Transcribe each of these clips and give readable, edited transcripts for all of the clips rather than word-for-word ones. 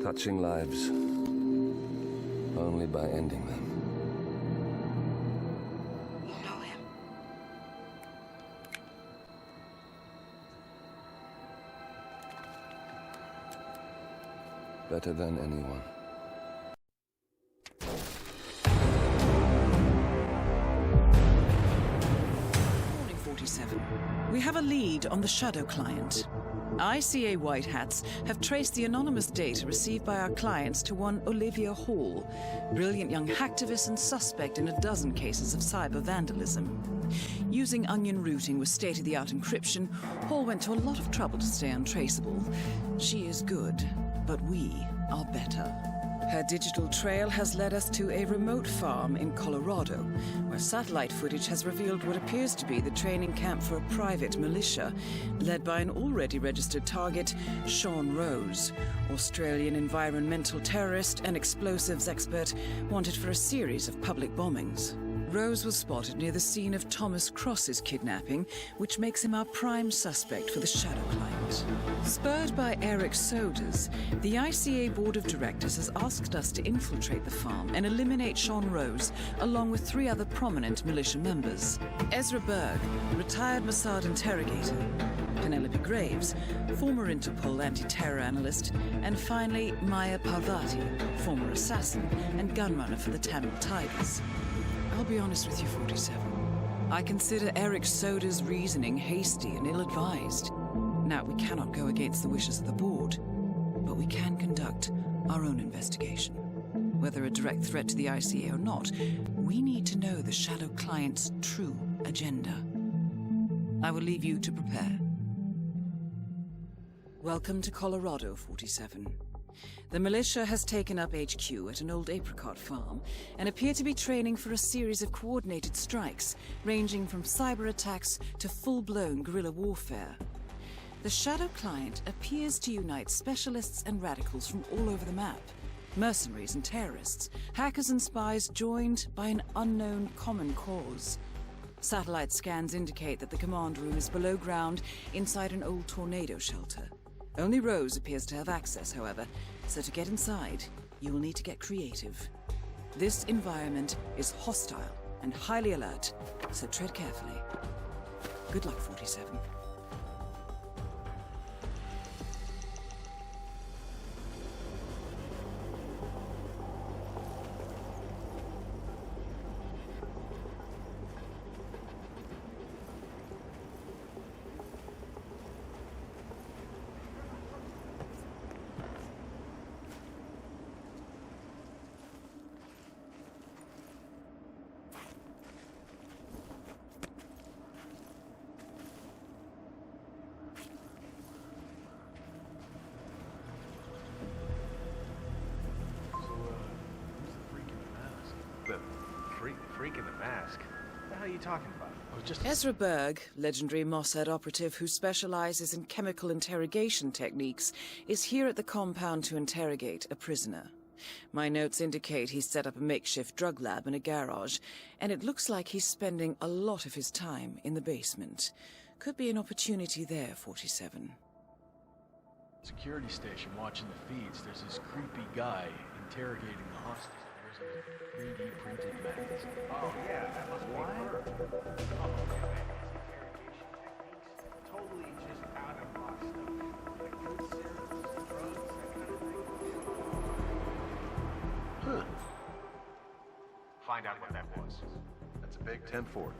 Touching lives only by ending them. You know him? Better than anyone. Morning 47. We have a lead on the Shadow client. ICA White Hats have traced the anonymous data received by our clients to one Olivia Hall, brilliant young hacktivist and suspect in a dozen cases of cyber vandalism. Using onion routing with state-of-the-art encryption, Hall went to a lot of trouble to stay untraceable. She is good, but we are better. Her digital trail has led us to a remote farm in Colorado, where satellite footage has revealed what appears to be the training camp for a private militia, led by an already registered target, Sean Rose, Australian environmental terrorist and explosives expert wanted for a series of public bombings. Rose was spotted near the scene of Thomas Cross's kidnapping, which makes him our prime suspect for the Shadow client. Spurred by Eric Soders, the ICA Board of Directors has asked us to infiltrate the farm and eliminate Sean Rose, along with 3 other prominent militia members. Ezra Berg, retired Mossad interrogator, Penelope Graves, former Interpol anti-terror analyst, and finally Maya Parvati, former assassin and gunrunner for the Tamil Tigers. I'll be honest with you, 47. I consider Eric Soda's reasoning hasty and ill-advised. Now, we cannot go against the wishes of the board, but we can conduct our own investigation. Whether a direct threat to the ICA or not, we need to know the Shadow client's true agenda. I will leave you to prepare. Welcome to Colorado, 47. The militia has taken up HQ at an old apricot farm and appear to be training for a series of coordinated strikes, ranging from cyber attacks to full-blown guerrilla warfare. The Shadow client appears to unite specialists and radicals from all over the map. Mercenaries and terrorists, hackers and spies joined by an unknown common cause. Satellite scans indicate that the command room is below ground inside an old tornado shelter. Only Rose appears to have access, however, so to get inside, you will need to get creative. This environment is hostile and highly alert, so tread carefully. Good luck, 47. Freak in the mask? What the hell are you talking about? I was just... Ezra Berg, legendary Mossad operative who specializes in chemical interrogation techniques, is here at the compound to interrogate a prisoner. My notes indicate he's set up a makeshift drug lab in a garage, and it looks like he's spending a lot of his time in the basement. Could be an opportunity there, 47. Security station watching the feeds. There's this creepy guy interrogating the hostage. There's a 3D printed mask. Oh, yeah, that must be her. Oh, okay. Totally just out of box stuff. Like food cereals, drugs, that kind of thing. Huh. Find out what that was. That's a big 10-4.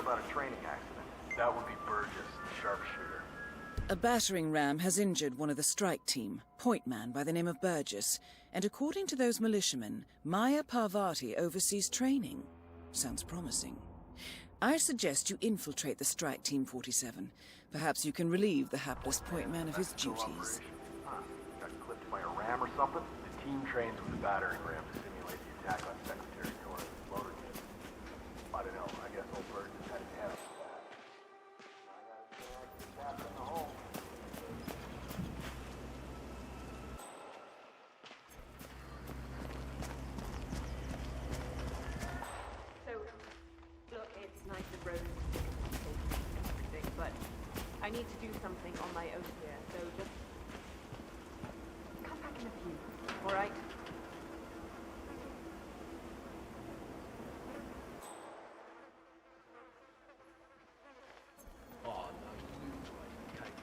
about a training accident. That would be Burgess, the sharpshooter. A battering ram has injured one of the strike team, point man by the name of Burgess, and according to those militiamen, Maya Parvati oversees training. Sounds promising. I suggest you infiltrate the strike team 47. Perhaps you can relieve the hapless point man of his duties. Huh. Got clipped by a ram or something? The team trains with the battering ram to simulate the attack on Secretary Torres' motorcade. I don't know, I guess old Burgess had his head up for that. I got a in the hole. So, look, it's nice of Rose to everything, but I need to do something on my own here, so just come back in a few, all right? Oh, no, you like kite.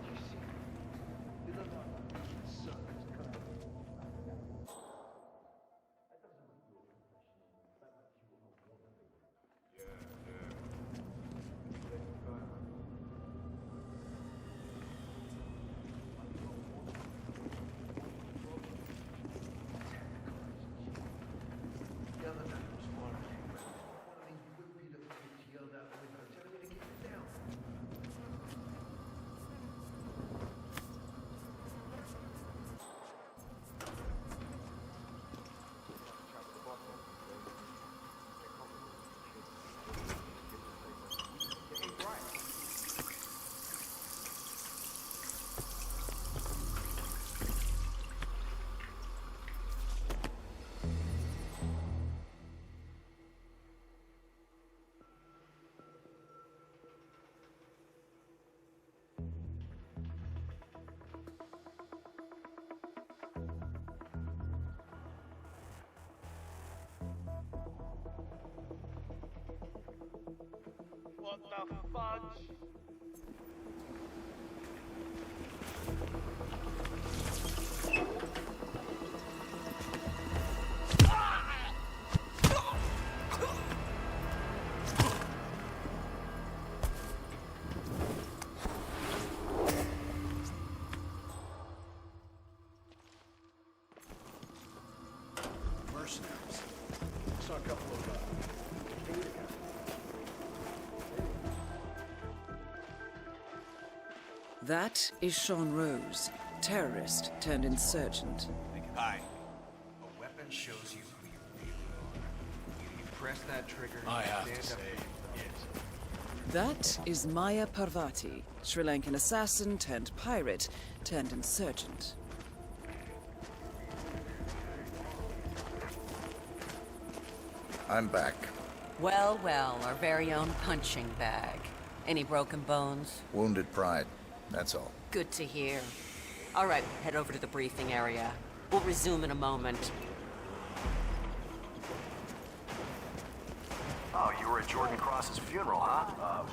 You see? You look like a sucker's cut. The other night was fun. One of these good beat up kids yelled out the window, telling me to keep it down. What the fudge? Mercenaries. Saw a couple of, data guys. That is Sean Rose, terrorist turned insurgent. Hi. A weapon shows you who you really are. You press that trigger. I have to stand say, up. it. That is Maya Parvati, Sri Lankan assassin turned pirate turned insurgent. I'm back. Well, well, our very own punching bag. Any broken bones? Wounded pride. That's all. Good to hear. All right, head over to the briefing area. We'll resume in a moment. Oh, you were at Jordan Cross's funeral, huh?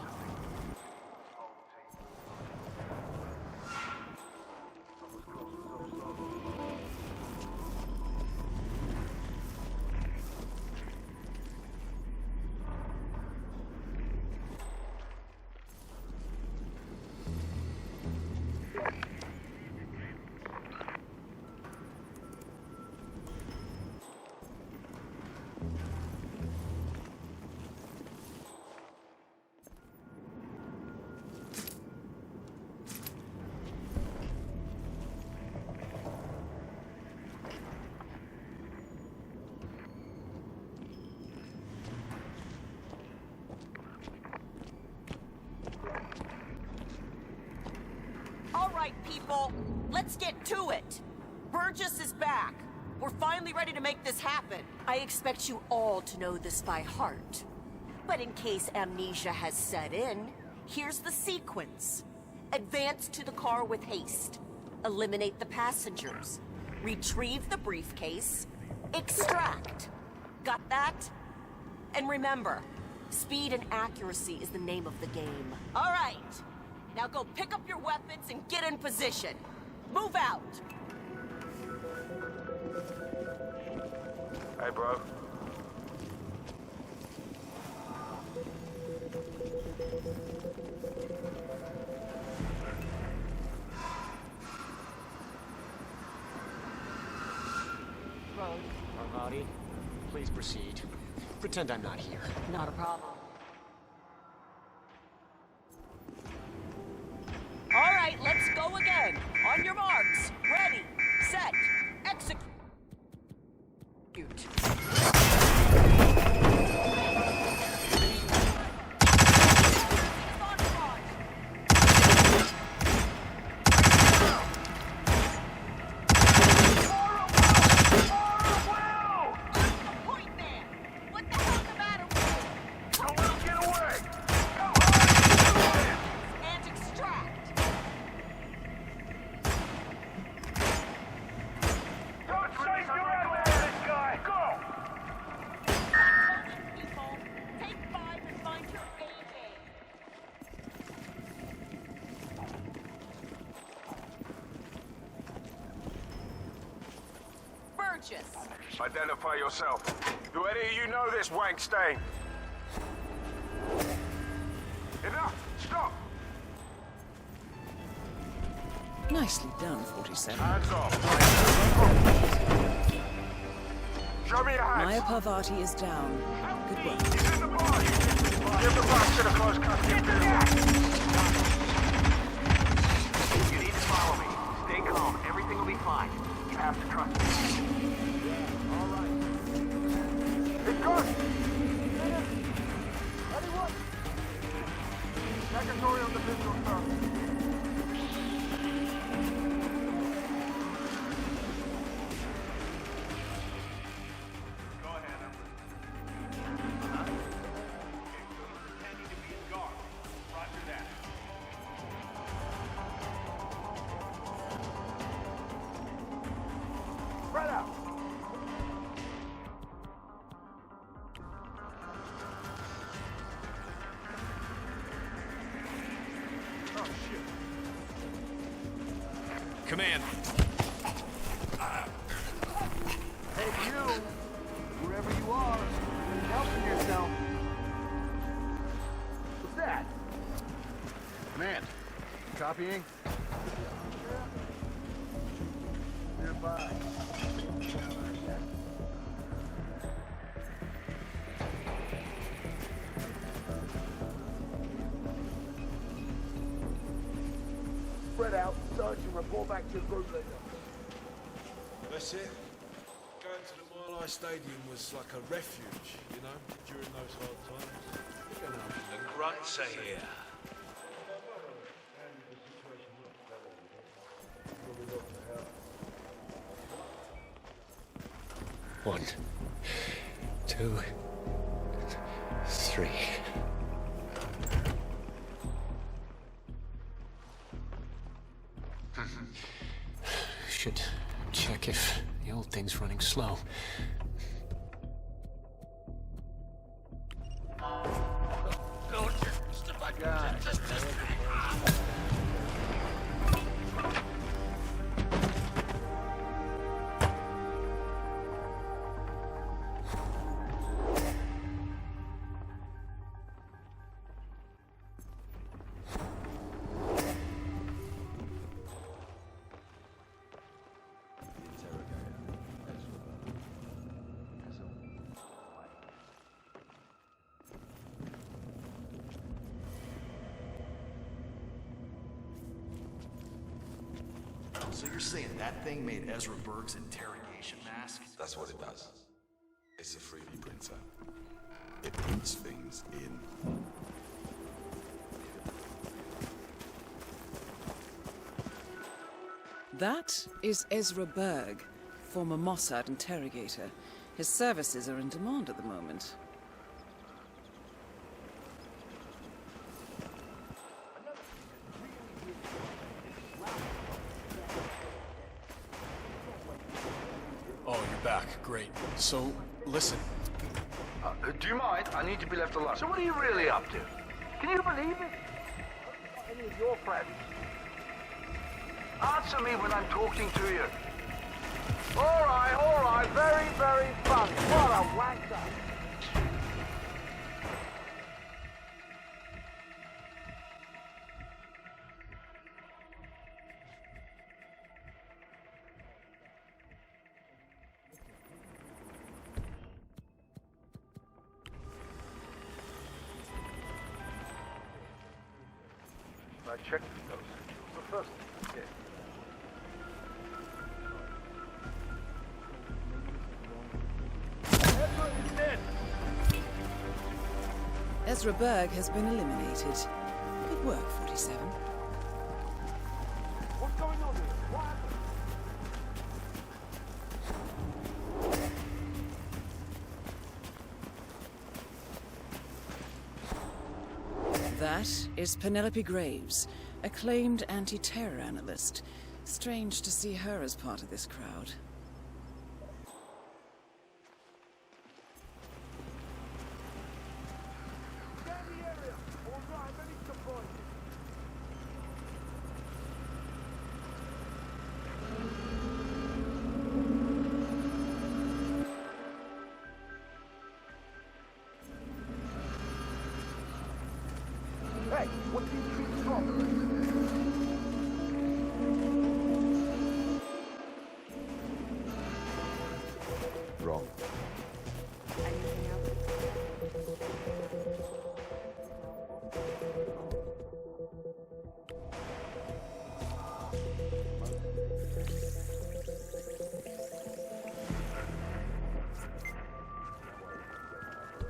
All right, people, let's get to it. Burgess is back. We're finally ready to make this happen. I expect you all to know this by heart. But in case amnesia has set in, here's the sequence. Advance to the car with haste. Eliminate the passengers. Retrieve the briefcase. Extract. Got that? And remember, speed and accuracy is the name of the game. All right. Now go pick up your weapons and get in position. Move out. Hey, bro. Road. Parvati, please proceed. Pretend I'm not here. Not a problem. All right, let's go again. On your marks. Ready, set, execute. Identify yourself. Do any of you know this wank stain? Enough! Stop! Nicely done, 47. Hands off! Show me your hands! Maya Parvati is down. Good work. He's in the bar! Give the box to the close custody vehicle. You need to follow me. Stay calm. Everything will be fine. You have to trust me. It's good! Anyone? Secretary on the visual, sir. Go ahead, I'm okay, so he's pretending to be a guard. Roger that. Spread out! Command. Hey, you! Wherever you are, helping yourself. What's that? Command. Copying? Nearby. Spread out, search and report back to your group leader. That's it. Going to the Mile High Stadium was like a refuge, you know, during those hard times. The grunts are here. 1, 2, 3. Should check if the old thing's running slow. So you're saying that thing made Ezra Berg's interrogation mask? That's what it does. It's a 3D printer. It prints things in. That is Ezra Berg, former Mossad interrogator. His services are in demand at the moment. Oh, you're back. Great. So, listen. Do you mind? I need to be left alone. So what are you really up to? Can you believe it? Any of your friends? Answer me when I'm talking to you. All right, very, very funny. What a wanker. I checked his dose. It was the first thing he did. Ezra Berg has been eliminated. Good work, 47. What's going on here? What happened? That is Penelope Graves, acclaimed anti-terror analyst. Strange to see her as part of this crowd. Hey, what do you treat from? Wrong. Anything else?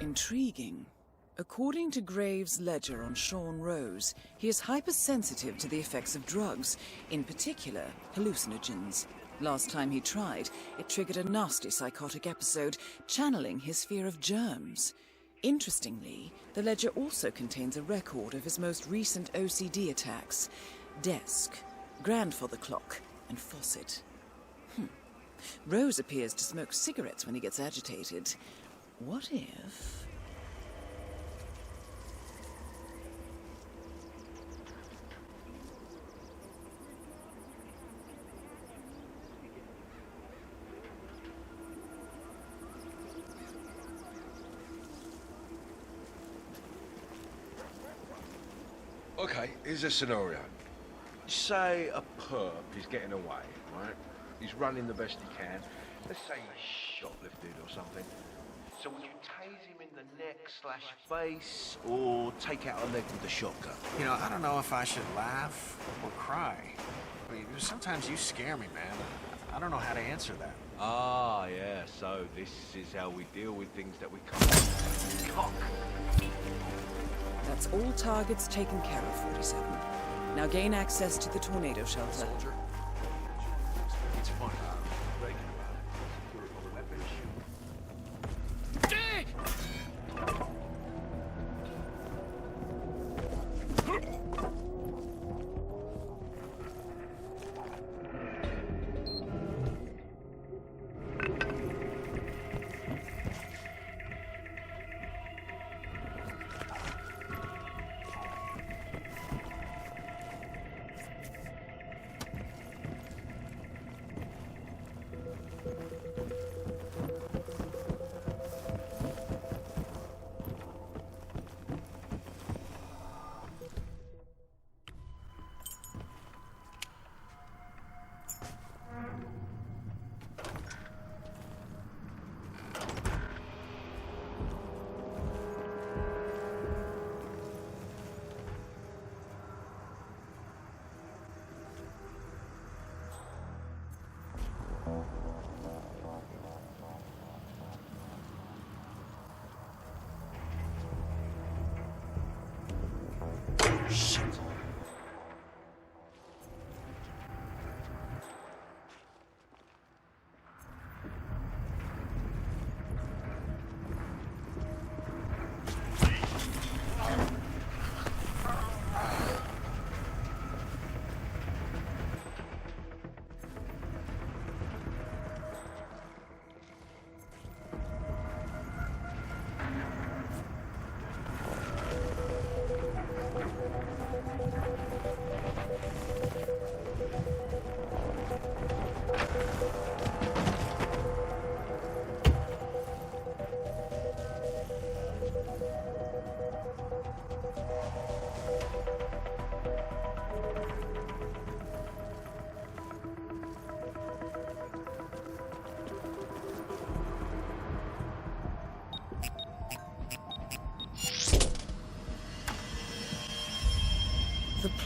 Intriguing. According to Graves' ledger on Sean Rose, he is hypersensitive to the effects of drugs, in particular hallucinogens. Last time he tried, it triggered a nasty psychotic episode, channeling his fear of germs. Interestingly, the ledger also contains a record of his most recent OCD attacks: desk, grandfather clock, and faucet. Rose appears to smoke cigarettes when he gets agitated. What if... Okay, here's a scenario. Say a perp is getting away, right? He's running the best he can. Let's say he's shoplifted or something. So would you tase him in the neck/face or take out a leg with a shotgun? You know, I don't know if I should laugh or cry. I mean, sometimes you scare me, man. I don't know how to answer that. Ah, yeah, so this is how we deal with things that we can't cock. That's all targets taken care of, 47. Now gain access to the tornado shelter. Soldier. It's fun.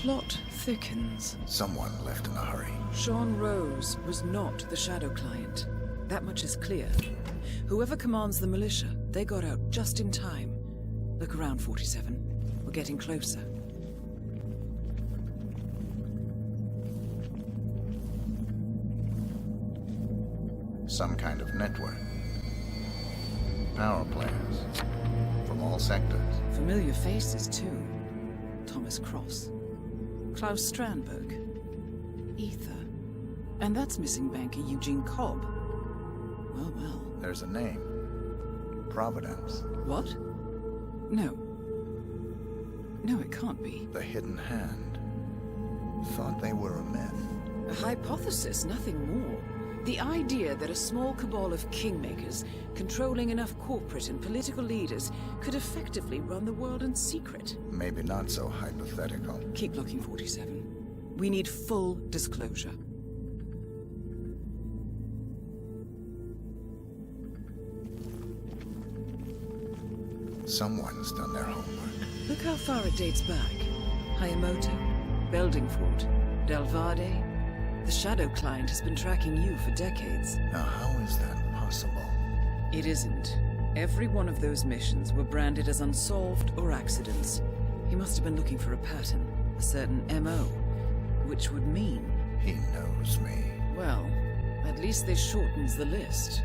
plot thickens. Someone left in a hurry. Sean Rose was not the Shadow Client. That much is clear. Whoever commands the militia, they got out just in time. Look around, 47. We're getting closer. Some kind of network. Power players. From all sectors. Familiar faces, too. Thomas Cross. Klaus Strandberg. Ether. And that's missing banker Eugene Cobb. Well, well. There's a name. Providence. What? No. No, it can't be. The Hidden Hand. Thought they were a myth. A hypothesis, nothing more. The idea that a small cabal of kingmakers, controlling enough corporate and political leaders, could effectively run the world in secret. Maybe not so hypothetical. Keep looking, 47. We need full disclosure. Someone's done their homework. Look how far it dates back. Hayamoto, Beldingford, Delvade. The Shadow Client has been tracking you for decades. Now, how is that possible? It isn't. Every one of those missions were branded as unsolved or accidents. He must have been looking for a pattern, a certain MO, which would mean... He knows me. Well, at least this shortens the list.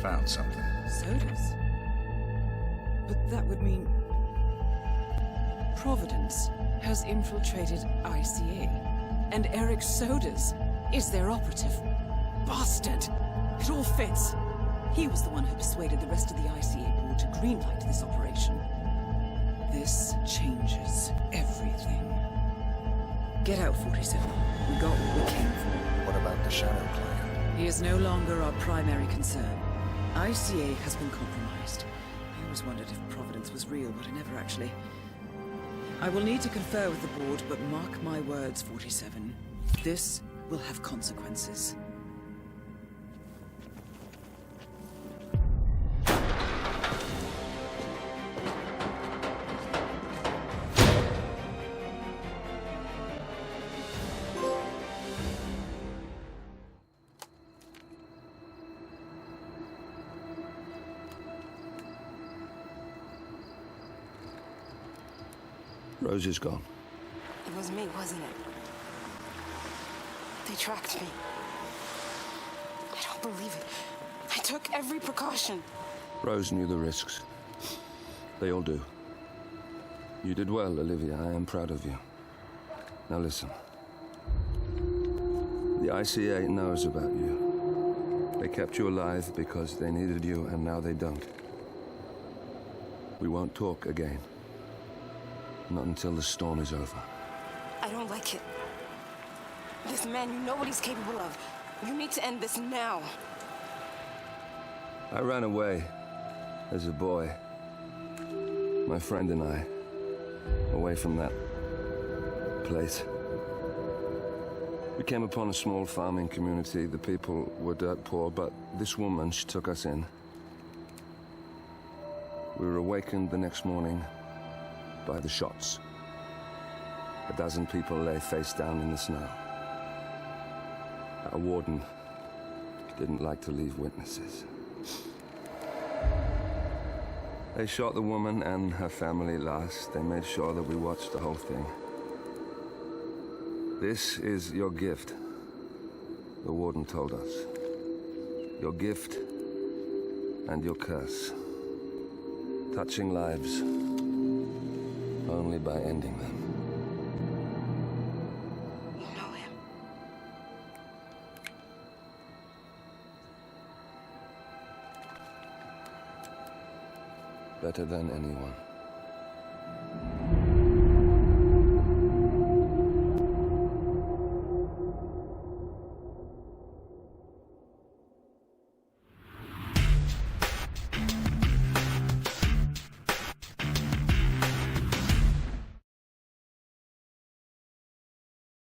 Found something. Sodas? But that would mean... Providence has infiltrated ICA. And Eric Sodas is their operative. Bastard! It all fits. He was the one who persuaded the rest of the ICA board to greenlight this operation. This changes everything. Get out, 47. We got what we came for. What about the Shadow Client? He is no longer our primary concern. ICA has been compromised. I always wondered if Providence was real, but I never actually... I will need to confer with the board, but mark my words, 47. This will have consequences. Rose is gone. It was me, wasn't it? They tracked me. I don't believe it. I took every precaution. Rose knew the risks. They all do. You did well, Olivia. I am proud of you. Now listen. The ICA knows about you. They kept you alive because they needed you, and now they don't. We won't talk again. Not until the storm is over. I don't like it. This man, you know what he's capable of. You need to end this now. I ran away as a boy. My friend and I. Away from that place. We came upon a small farming community. The people were dirt poor, but this woman, she took us in. We were awakened the next morning by the shots. A dozen people lay face down in the snow. Our warden didn't like to leave witnesses. They shot the woman and her family last. They made sure that we watched the whole thing. This is your gift, the warden told us. Your gift and your curse. Touching lives only by ending them. You know him. Better than anyone.